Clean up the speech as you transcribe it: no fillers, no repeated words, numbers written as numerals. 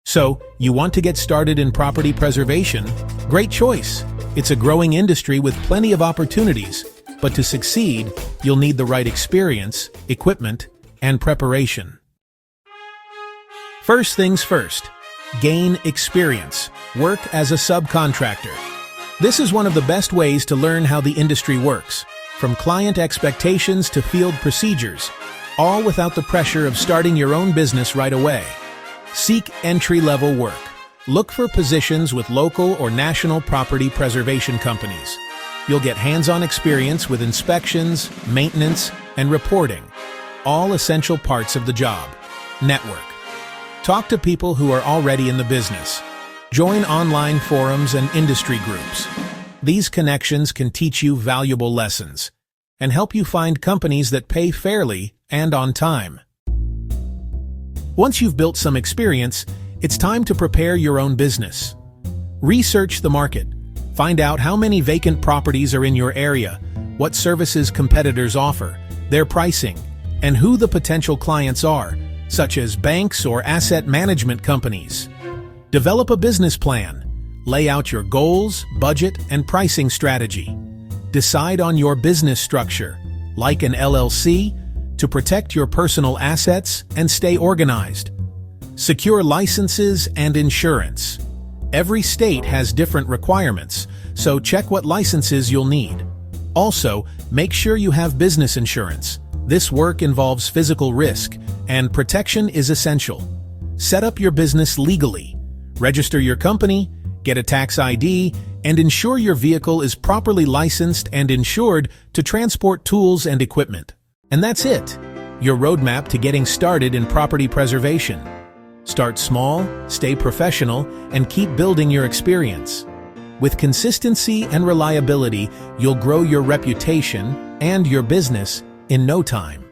So, you want to get started in property preservation? Great choice! It's a growing industry with plenty of opportunities, but to succeed, you'll need the right experience, equipment, and preparation. First things first, gain experience. Work as a subcontractor. This is one of the best ways to learn how the industry works, from client expectations to field procedures, all without the pressure of starting your own business right away. Seek entry-level work. Look for positions with local or national property preservation companies. You'll get hands-on experience with inspections, maintenance, and reporting, all essential parts of the job. Network. Talk to people who are already in the business. Join online forums and industry groups. These connections can teach you valuable lessons and help you find companies that pay fairly and on time. Once you've built some experience, it's time to prepare your own business. Research the market. Find out how many vacant properties are in your area, what services competitors offer, their pricing, and who the potential clients are, such as banks or asset management companies. Develop a business plan. Lay out your goals, budget, and pricing strategy. Decide on your business structure, like an LLC, to protect your personal assets and stay organized. Secure licenses and insurance. Every state has different requirements, so check what licenses you'll need. Also, make sure you have business insurance. This work involves physical risk, and protection is essential. Set up your business legally. Register your company, get a tax ID, and ensure your vehicle is properly licensed and insured to transport tools and equipment. And that's it, your roadmap to getting started in property preservation. Start small, stay professional, and keep building your experience. With consistency and reliability, you'll grow your reputation and your business in no time.